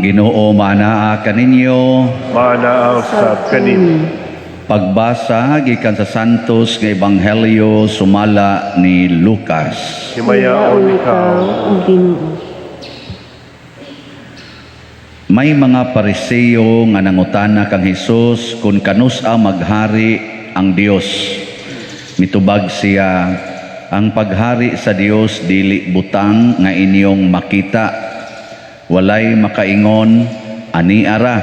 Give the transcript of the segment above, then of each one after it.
Ginoo manaa kaninyo. Manaa usab kanin. Pagbasa gikan sa Santos nga Ebanghelyo sumala ni Lucas. Himayaon ikaw, o Ginoo. May mga Pariseo nga nangutana kang Hesus kung kanusa maghari ang Dios. Mitubag siya, ang paghari sa Dios dili butang nga inyong makita. Walay makaingon ani ara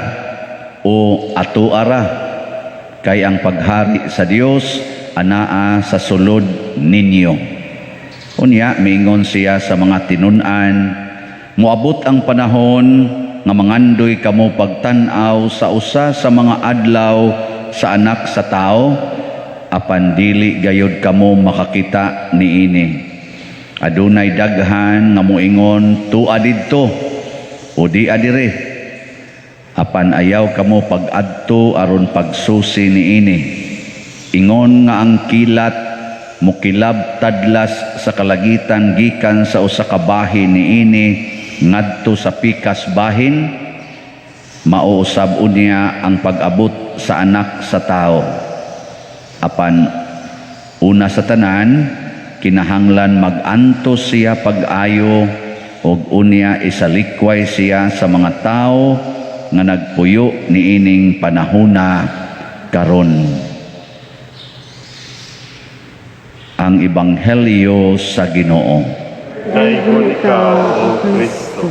o ato ara. Kay ang paghari sa Dios anaa sa sulod ninyo. Unya miingon siya sa mga tinun-an, moabot ang panahon nga mangandoy kamo pagtan-aw sa usa sa mga adlaw sa anak sa tao, apan dili gayud kamo makakita niini. Adunay daghan nga moingon tua didto o di adire. Apan ayaw kamo pag-adto aron pagsusi niini. Ingon nga ang kilat mukilab tadlas sa kalagitan gikan sa usa ka bahin niini ngadto sa pikas bahin, mauusab unya ang pag-abot sa anak sa tao. Apan una sa tanan kinahanglan mag-antos siya pag-ayo ug unya isalikway siya sa mga tao nga nagpuyo niining panahona karon. Ang Ebanghelyo sa Ginoo. Dayon ikaw, O Kristo.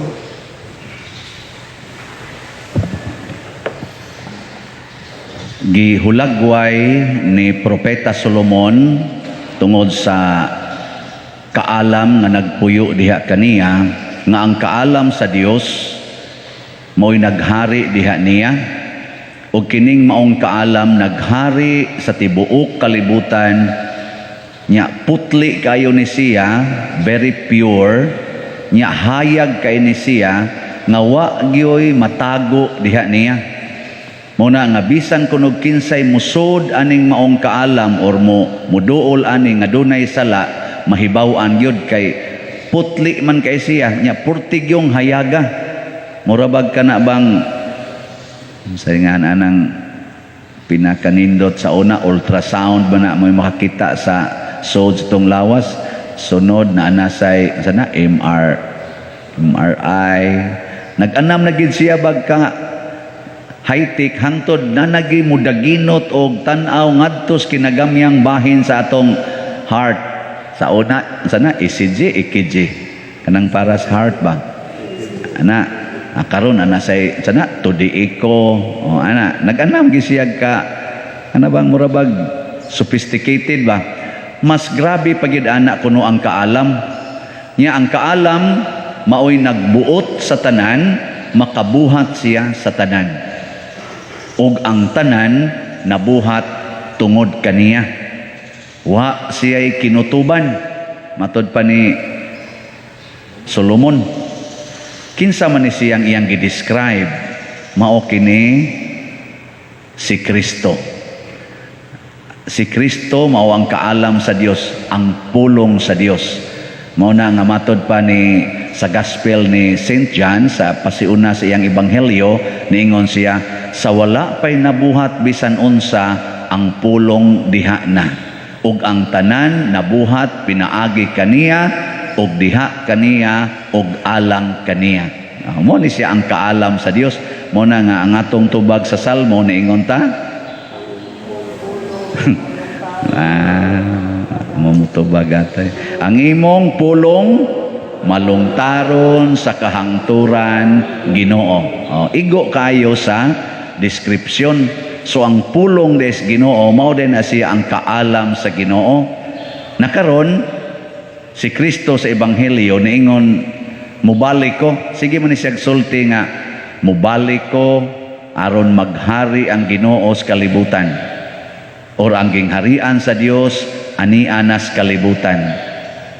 Gihulagway ni Propeta Solomon tungod sa kaalam nga nagpuyo diha kaniya nga ang kaalam sa Dios mo'y naghari diha niya ug kining maong kaalam naghari sa tibuok kalibutan nya putli kayo ni siya, very pure, nya hayag kay ni siya nga wa gyoy matago diha niya. Muna nga bisan kunog kinsay musod aning maong kaalam or muduol ani nga dunay sala mahibaw-an yun kay putli man kay siya nya purtig yung hayaga. Murabag ka na bang saringan anang pinakanindot sa una ultrasound ba na may makakita sa sods itong lawas sunod na anasay sana MRI nag-anam na gid siya bag ka high-tech hangtod na nagi mudaginot og tan-aw ngadtos kinagamyang bahin sa atong heart sa una sana ECG EKG kanang para sa heart ba ana karon ana say sana to the echo o ana nag-anam gisiyag ka ana bang murabag sophisticated ba mas grabe pagid ana kuno ang kaalam nya ang kaalam maoy nagbuot sa tanan makabuhat siya sa tanan ug ang tanan nabuhat tungod kaniya wa siya'y kinutuban matud pa ni Solomon. Kinsa man ni siyang iyang gidescribe mao kini si Kristo. Si Kristo mao ang kaalam sa Dios, ang pulong sa Dios. Mao na nga matod pa ni sa Gospel ni St. John sa pasiuna sa iyang ebanghelyo niingon siya sa wala pay nabuhat bisan unsa ang pulong diha na ug ang tanan nabuhat pinaagi kaniya ug diha kaniya ug alang kaniya. Mo ni siya ang kaalam sa Dios. Mo na nga ang atong tubag sa Salmo niingon ta. Mamutubag atay. Ang imong pulong malungtaron sa kahangturan Ginoo. Igo kayo sa description. So ang pulong des Ginoo mao din na siya ang kaalam sa Ginoo. Nakaron si Kristo sa Ebanghelyo niingon mubalik ko sige man siya sulti nga mubalik ko aron maghari ang Ginoo sa kalibutan or ang gingharian sa Dios ani anas kalibutan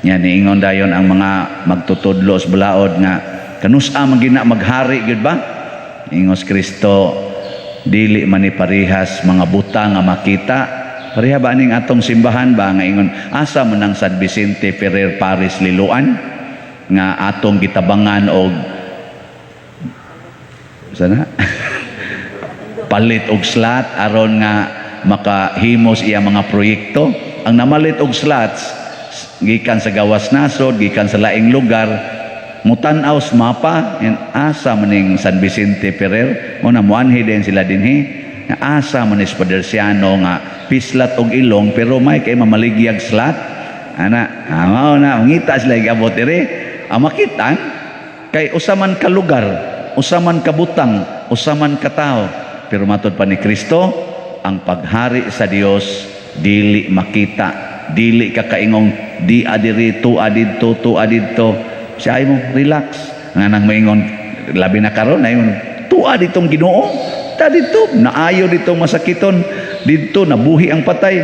nya niingon dayon ang mga magtutudlo sa balaod nga kanusa man gina maghari gyud ba ingos Kristo dili man ni parihas mga buta nga makita. Pareha ba ning atong simbahan ba nga ingon asa man ang San Vicente Ferrer Paris Liloan nga atong gitabangan og sana palit og slot aron nga makahimos iya mga proyekto. Ang namalit og slots gikan sa gawas nasod, gikan sa laing lugar, mutan-aw sa mapa, asa maning San Vicente Ferrer, mo na muanhi din sila dinhi, nga asa man is Padersiano nga pislat og ilong pero may kay mamaligyag slot. Ana, mao na ngita sila gabot diri. Ang makitan kay usaman ka lugar, usaman ka butang, usaman ka tao, pero matod pa ni Kristo, ang paghari sa Dios dili makita, dili ka kaingong di adiri tu adidto tu adidto. Siya ay mo relax nga nang maingon labi na karon ay tu aditong Ginoo, ta dito naayo dito masakiton, dito nabuhi ang patay,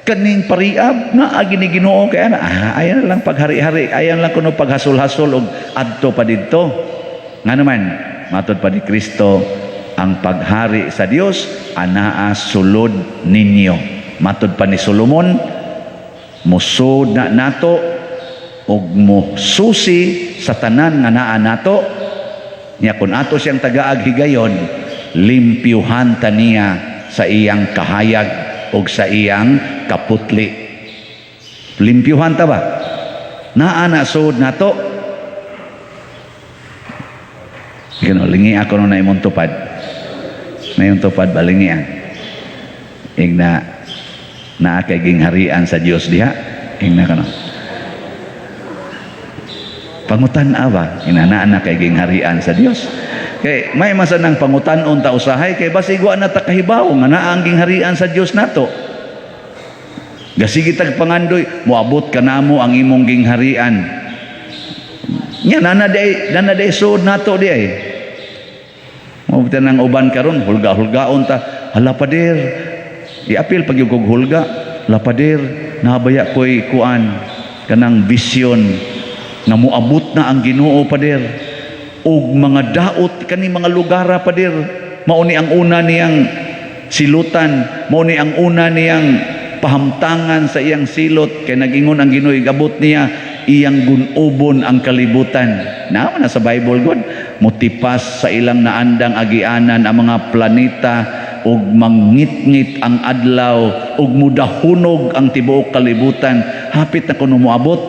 kaning pariab na agi ni Ginoo kay ana ayan lang paghari-hari, ayan lang kuno paghasol-hasol og adto pa didto. Nga naman matod pa ni Kristo, ang paghari sa Dios anaa sulod ninyo. Matod pa ni Solomon, musud na nato ug mususi sa tanan nga naa nato. Nya kun ato siyang tagaag higayon, limpyuhan ta niya sa iyang kahayag ug sa iyang kaputli. Limpyuhan ta ba? Naa na sud nato. Gano lingi ako na imong tupad. Na yung tupad balingi ang igna na kay gingharian sa Dios diha igna kano pangutan ba inana na kay gingharian sa Dios kay may masanang pangutan-on ta usahay kay basig wa na ta kahibaw nga naa ang gingharian sa Dios nato. Gasigi tag pangandoy moabot kanamo ang imong gingharian nya nana day sud nato di ay mo nang uban karon hulga-hulgaon ta hala pader iapil pag yung hulga lapader nabaya ko'y kuan kanang bisyon nga muabot na ang Ginoo pader og mga daot kani mga lugara pader mao ni ang una niyang silutan, mao ni ang una niyang pahamtangan sa iyang silot kay nag-ingon ang Ginoo igabot niya iyang gunubon ang kalibutan. Naa na sa Bible God mutipas sa ilang naandang agianan ang mga planeta ug mangngit-ngit ang adlaw ug mudahunog ang tibuok kalibutan. Hapit na kuno moabot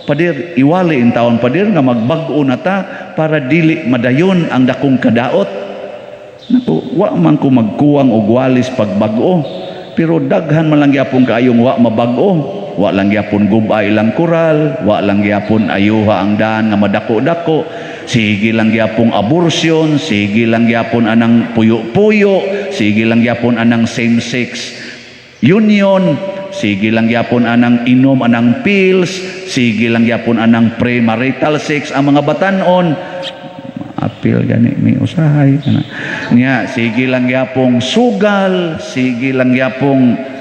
pader iwali in taon pader nga magbag-o na ta para dili madayon ang dakong kadaot. Naku, wa man ko magkuwang og walis pagbag-o, pero daghan man lang gyapon kaayong wa mabag-o. Wa lang gyapon gubay lang koral, wa lang gyapon ayuha ang daan nga madako-dako. Sige lang gyapon abortion, sige lang gyapon anang puyo-puyo, sige lang gyapon anang same-sex union, sige lang gyapon anang inom anang pills, sige lang gyapon anang premarital sex ang mga batanon. Apil gani may usahay niya, sige lang gyapon sugal, sige lang gyapon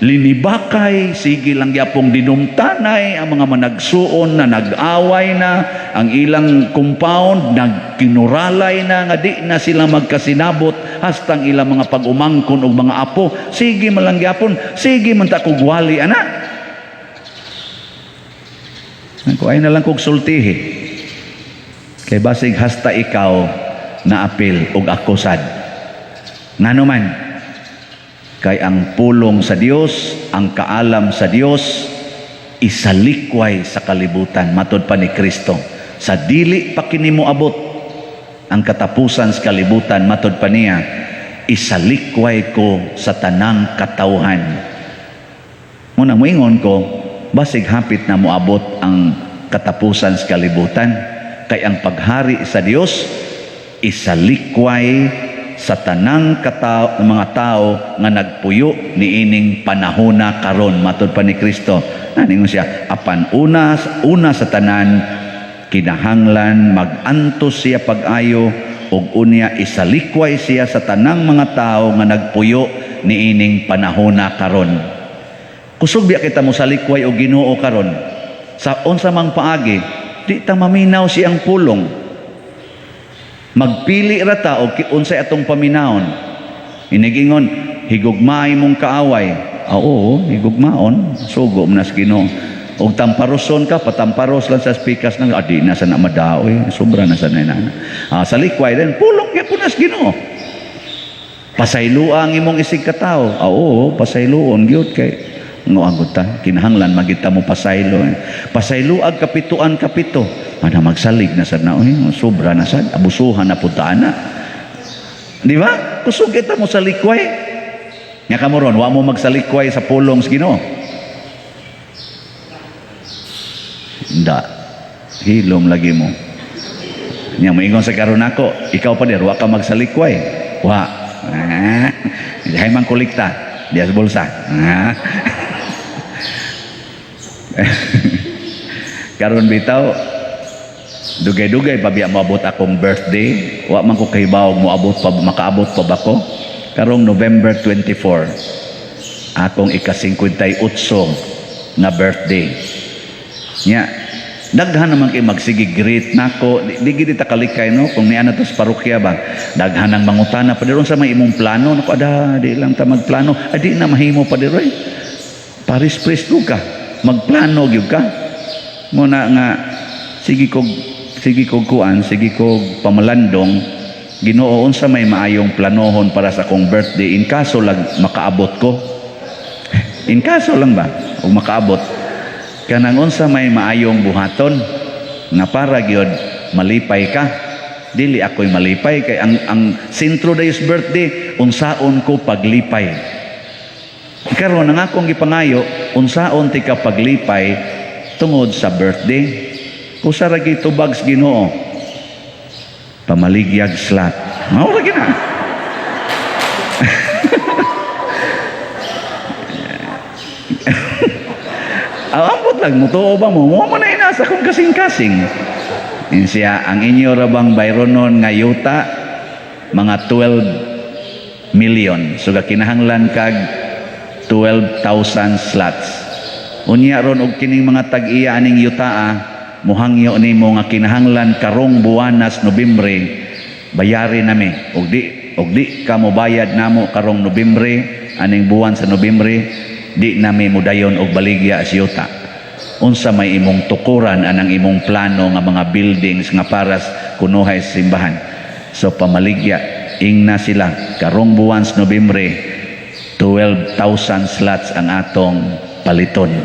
linibakay, sige lang gyapong dinumtanay ang mga managsuon na nag-away na ang ilang compound nagkinuralay na nga di na sila magkasinabot hastang ilang mga pag-umangkon og mga apo. Sige man lang gyapon, sige man ta kog wali ana. Nako ay na lang kog sultihi. Kay basig hasta ikaw na apil og akusad. Ngano man kay ang pulong sa Dios, ang kaalam sa Dios isalikway sa kalibutan matod pa ni Kristo. Sa dili pa kini moabot ang katapusan sa kalibutan matod pa niya, isalikway ko sa tanang katawhan. Muna moingon ko, basig hapit na moabot ang katapusan sa kalibutan kay ang paghari sa Dios isalikway sa tanang mga tao nga nagpuyo niining panahona karon matod pa ni Kristo. Naningon siya apan una sa tanan kinahanglan magantos siya pag-ayo ug unya isalikway siya sa tanang mga tao nga nagpuyo niining panahona karon. Kusog biya kita mo salikway og Ginoo karon sa unsa mang paagi di ta maminaw siyang pulong. Magpili rata o unsay atong paminahon. Inigingon higugmaay mong kaaway. Oo, higugmaon. Sugo man sa Ginoo. Og tamparoson ka, patamparos lang sa spikas ng adi na sa na madaoy, sobra na sa nana. Sa likway din, pulong ya punas Ginoo. Pasaylo ang imong isig katao. Oo, pasayloon gyud kay ngoagot ta kinahanglan magita mo pasaylo. Pasaylo ag kapituan kapito. Ana magsalig na sad na oy, sobra na sad, abusuhan na punta ana. Di ba? Kusog kita mo sa likway. Nya kamo ron, wa mo magsalikway sa pulong sa Ginoo. Nda. Hilom lagi mo. Nya moingon sa karon ako, ikaw pa dir wa ka magsalikway. Wa. Hay mang kulikta di sa bulsa. Karon bitaw dugay-dugay pa biya moabot akong birthday, wa man ko kahibaw moabot pa makaabot pa ba ko. Karong November 24 akong ika-58 nga birthday. Nya daghan naman kay magsige greet nako, di gid ta kalikay no kung niya na to sa parokya ba. Daghan ang mangutana pa diron sa may imong plano nako ada di lang ta magplano, adi na mahimo pa diroy. Paris presto ka, magplano gyud ka. Mo na nga sige kog kuan, sige kog pamalandong Ginoo unsa may maayong planohon para sa akong birthday in kaso lang makaabot ko. In kaso lang ba o makaabot kanang unsa may maayong buhaton nga para gyud malipay ka. Dili ako'y malipay kay ang sentro dayos birthday unsaon ko paglipay. Karon ang akong gipangayo unsaon ti ka paglipay tungod sa birthday. Usa ra gyud tubag sa Ginoo. Pamaligyag slat. Mao ra gyud na. Ambot lang mo to ba mo mo na inasa kung kasing-kasing. Siya ang inyo ra bang bayronon nga yuta mga 12 million. So kinahanglan kag 12,000 slots. Unya ron og kining mga tag-iya aning yuta muhangyo nimo nga kinahanglan karong buwanas Nobyembre bayari nami og di ka mo bayad namo karong Nobyembre aning buwan sa Nobyembre di nami mudayon og baligya as yuta. Unsa may imong tukuran anang imong plano nga mga buildings nga paras kunuhay sa simbahan. So pamaligya ingna sila karong buwan sa Nobyembre 12,000 slots ang atong paliton.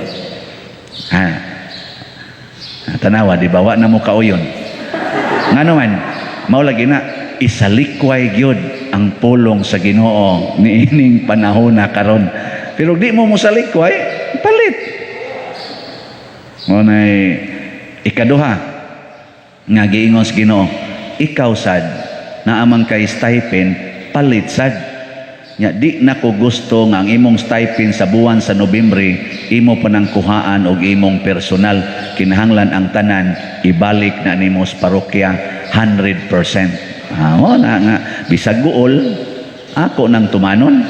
Tanawa di bawa na mo kauyon. Ngano man mao lagi na isalikway gyud ang pulong sa Ginoo niining panahon na karon. Pero di mo musalikway, palit. Mo nay ikaduha nga giingon sa Ginoo, ikaw sad na amang kay stipend palit sad. Nya di nako gusto nga ang imong stipend sa buwan sa Nobyembre imo pa nang kuhaan og imong personal. Kinahanglan ang tanan ibalik na nimo sa parokya 100%. Mo na nga bisag guol ako nang tumanon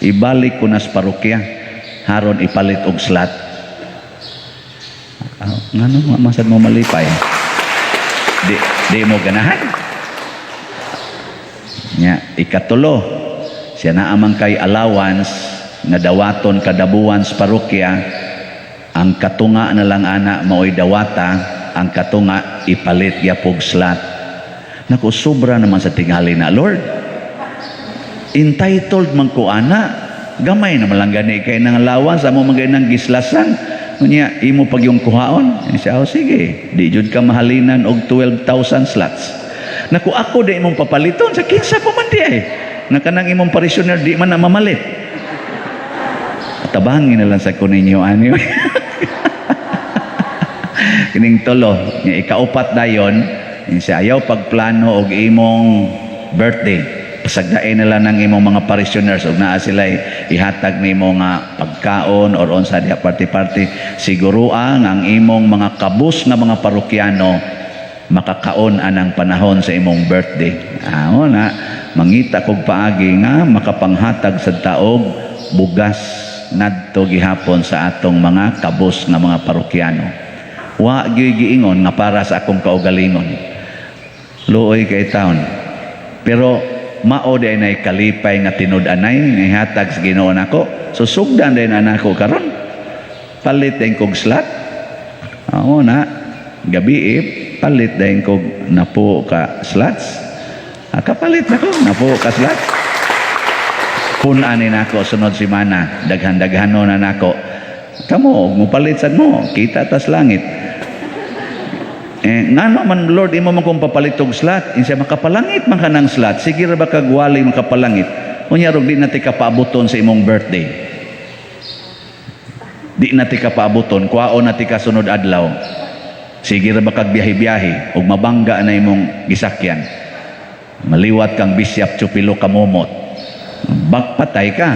ibalik ko na sa parokya haron ipalit og slot. Ngano masad mo malipay? Di mo ganahan. Nya ikatulo siya na amang kay allowance nga dawaton kada buwan sa parokya. Ang katunga na lang ana mao'y dawata, ang katunga ipalit gyapog slot. Naku sobra naman sa tingali na Lord. Entitled man ko ana, gamay na malang gani kay nang allowance amo magay nang gislasan. Unya imo pag yung kuhaon. Siya sige, di jud ka mahalinan og 12,000 slots. Naku ako di imong papaliton sa kinsa pa man di ay. Nakanang imong parishioner di man na mamalit. Tabangin na lang sa kuninyo anyo. Kining tulo, nga ikaupat dayon, siya ayaw pagplano og imong birthday. Pasagdain na lang ng imong mga parishioners og naa sila ihatag nimo nga pagkaon or unsa diha party-party. Siguruan ang imong mga kabus nga mga parokyano makakaon anang panahon sa imong birthday. Na mangita kog paagi nga makapanghatag sa taog bugas nadto gihapon sa atong mga kabus nga mga parokyano. Wa gyud giingon nga para sa akong kaugalingon. Luoy kay taon. Pero mao day nay kalipay nga tinud-anay nga ihatag sa Ginoo nako. So sugdan din anako karon. palit din kog slot. Oo na, gabi palit din kog napo ka slots. Kapalit ako, napo ka slot. Punanin ako sunod semana, daghan-daghano na nako. Kamo, mupalit sad mo, kita tas langit. Ngano man Lord, imo man kong papalit og slot, insa makapalangit man ka ng slot, sige ra ba kagwali makapalangit? Unya rog di nati ka paabuton sa imong birthday. Di nati ka paabuton, kuwaon nati ka sunod adlaw. Sige ra ba kag biyahe-biyahe ug mabangga na imong gisakyan. Maliwat kang bisyap chupilo ka momot. Bakpatay ka.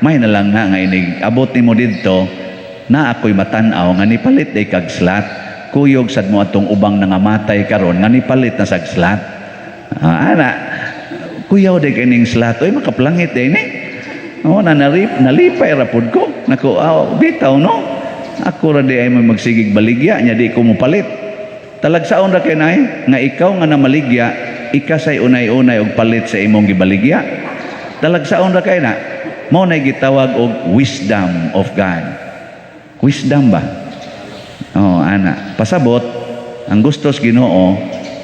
May na lang nga inig abot nimo didto na ako'y matan-aw nga nipalit day kag slot. Kuyog sad mo atong ubang nangamatay karon nga nipalit na sag slot. Ana, kuyaw day kining slot oy makaplangit day ni. Nalipay ra pud ko. Nako bitaw no. Ako ra di ay magsigig baligya nya di ko mopalit. Talagsaon ra kay nay nga ikaw nga namaligya, ikasay unay-unay og palit sa imong gibaligya. Talagsaon ra kay na mao nay gitawag og wisdom of God. Wisdom ba? Ana, pasabot ang gustos Ginoo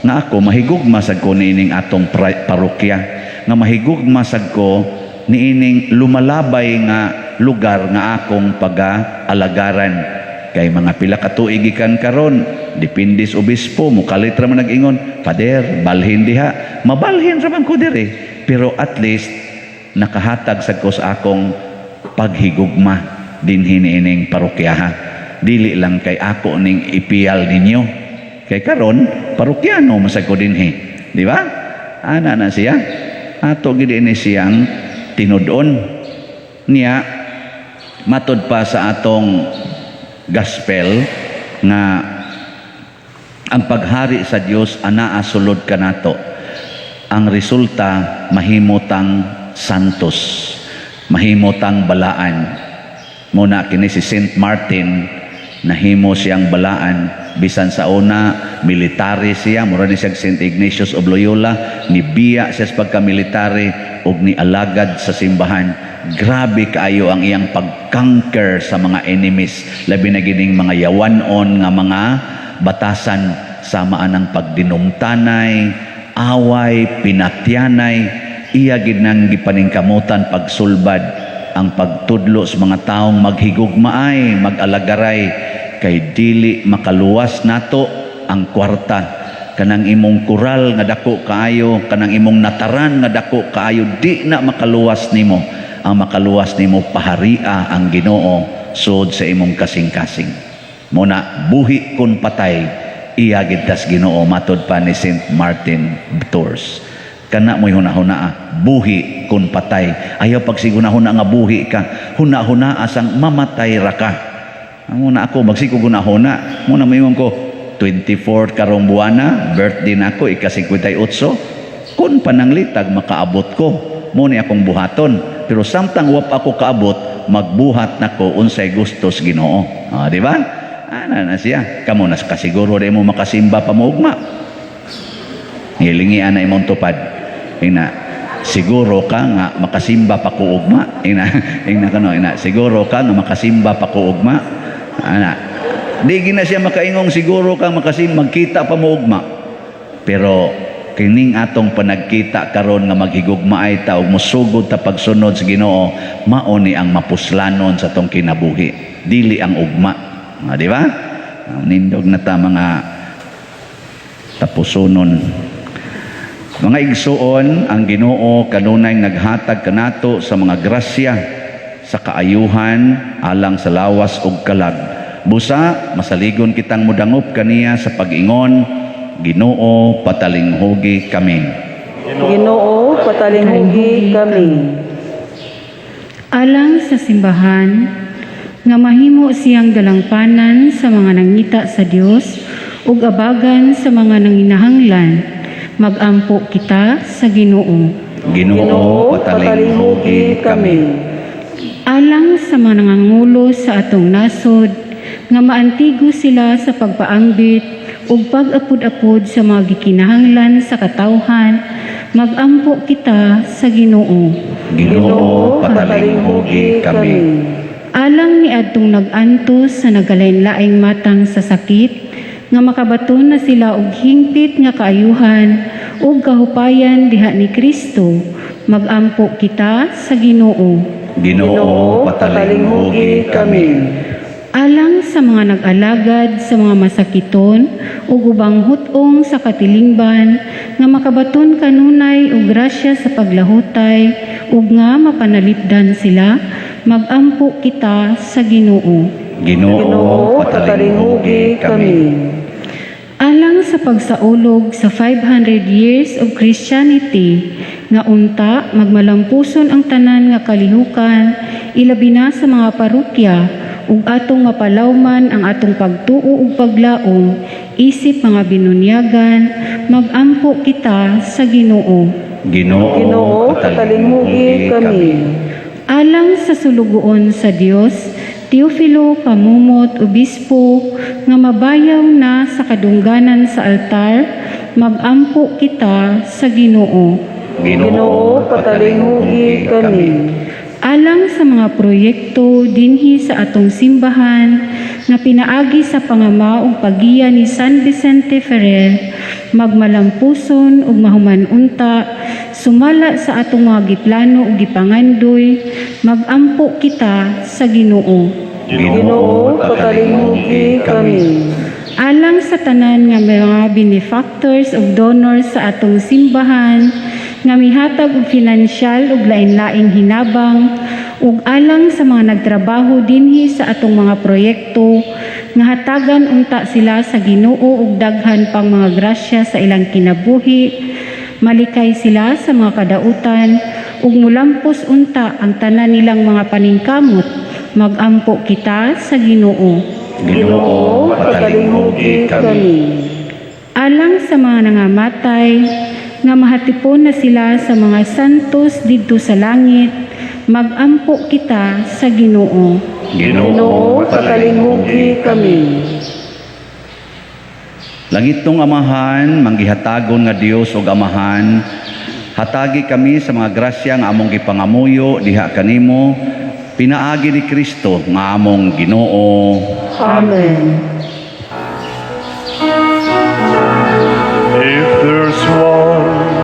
nga ako mahigugma sad ko niining atong parokya, nga mahigugma sad ko niining lumalabay nga lugar nga akong pag-alagaran. Kay mga pila ka tuig gikan karon, depende sa obispo, mukalit ra man nag-ingon, "Pader, balhin diha." Mabalhin ra man ko dire, pero at least nakahatag sad ko sa akong paghigugma dinhi niining parokyaha. Dili lang kay ako ning ipiyal ninyo. Kay karon parokyano masag ko dinhi, di ba? Ana na siya. Ato gid ini siyang tinudon niya matud pa sa atong gospel nga ang paghari sa Dios anaa sulod kanato. Ang resulta mahimotang santos, mahimotang balaan. Muna kini si Saint Martin, nahimo siyang balaan bisan sa una military siya, mura ni siyang Saint Ignatius of Loyola, nibiya siya sa pagka-military ug ni alagad sa simbahan. Grabe kaayo ang iyang pag-conquer sa mga enemies, labi na gining mga yawanon nga mga batasan, sama ang pagdinumtanay, away, pinatyanay, iya gid nang gipaningkamutan pagsulbad ang pagtudlo sa mga taong maghigugmaay, mag-alagaray, kay dili makaluwas nato ang kwarta. Kanang imong kural nga dako kaayo, kanang imong nataran nga dako kaayo, di na makaluwas nimo. Ang makaluwas nimo paharia ang Ginoo sud sa imong kasing-kasing. Muna buhi kun patay, iya gid tas Ginoo matud pa ni Saint Martin Tours. Kana mo'y hunahuna, buhi kun patay. Ayaw pag siguna-huna nga buhi ka, huna-huna asang mamatay ra ka. Muna ako magsikog hunahuna, muna mayong ko 24 karong buwana, birthday na ako, ika-58. Kun pananglitag makaabot ko, muna akong buhaton. Pero samtang wap ako kaabot, magbuhat nako unsay gustos Ginoo. Di ba? Ana na siya. Kamo nas kasiguro di mo makasimba pa mo ugma. Hilingi ana imong tupad. Ina, siguro ka nga makasimba pa ko ugma. Ina, siguro ka nga makasimba pa ko ugma. Ana, di gina siya makaingong siguro ka makasimba, magkita pa mo ugma. Pero kining atong panagkita karon nga maghigugmaay ta ug mosugod ta pagsunod sa Ginoo, mao ni ang mapuslanon sa tong kinabuhi, dili ang ugma. Di ba? Nindog na ta mga tapusonon. Mga igsuon, ang Ginoo kanunay naghatag kanato sa mga grasya sa kaayuhan alang sa lawas ug kalag. Busa masaligon kitang mudangop kaniya sa pag-ingon, Ginoo patalinghugi kami. Ginoo patalinghugi kami. Alang sa simbahan nga mahimo siyang dalangpanan sa mga nangita sa Dios ug abagan sa mga nanginahanglan, magampo kita sa Ginoo. Ginoo patalinghugi kami. Alang sa mga nangangulo sa atong nasod nga maantigo sila sa pagpaambit ug pag-apod-apod sa mga gikinahanglan sa katawhan, magampo kita sa Ginoo. Ginoo patalinghugi kami. Alang ni adtong nag-antos sa nagalain-laing matang sa sakit, nga makabaton na sila og hingpit nga kaayuhan ug kahupayan diha ni Kristo, magampo kita sa Ginoo. Ginoo, patalinghugi kami. Alang sa mga nag-alagad sa mga masakiton ug ubang hutong sa katilingban, nga makabaton kanunay og grasya sa paglahutay ug nga mapanalipdan sila, magampo kita sa Ginoo. Ginoo, patalinghugi kami. Alang sa pagsaulog sa 500 years of Christianity, nga unta magmalampuson ang tanan nga kalihukan, ilabi na sa mga parokya, ug atong mapalawman ang atong pagtuo ug paglaom, isip mga binunyagan, magampo kita sa Ginoo. Ginoo, patalinghugi kami. Alang sa sulugoon sa Dios, Teofilo Kamumot, Obispo, nga mabayaw na sa kadungganan sa altar, magampo kita sa Ginoo. Ginoo, patalinghugi kami. Alang sa mga proyekto dinhi sa atong simbahan nga pinaagi sa pangama ug pagiya ni San Vicente Ferrer, magmalampuson ug mahumanunta, sumala sa atong mga giplano ug gipangandoy, magampo kita sa Ginoo. Ginoo, patalinghugi kami. Alang sa tanan nga mga benefactors ug donors sa atong simbahan, nga mihatag og finansyal ug lain-laing hinabang, ug alang sa mga nagtrabaho dinhi sa atong mga proyekto, nga hatagan unta sila sa Ginoo ug daghan pang mga grasya sa ilang kinabuhi, malikay sila sa mga kadautan, ug mulampos unta ang tanan nilang mga paningkamot, magampo kita sa Ginoo. Ginoo, patalinghugi kami. Alang sa mga nangamatay, nga mahatipon na sila sa mga santos didto sa langit, magampo kita sa Ginoo. Ginoo, patalinghugi kami. Langitong Amahan, manggihatagon nga Dios ug Amahan, hatagi kami sa mga grasya nga among gipangamuyo diha kanimo, pinaagi ni Kristo nga among Ginoo. Amen.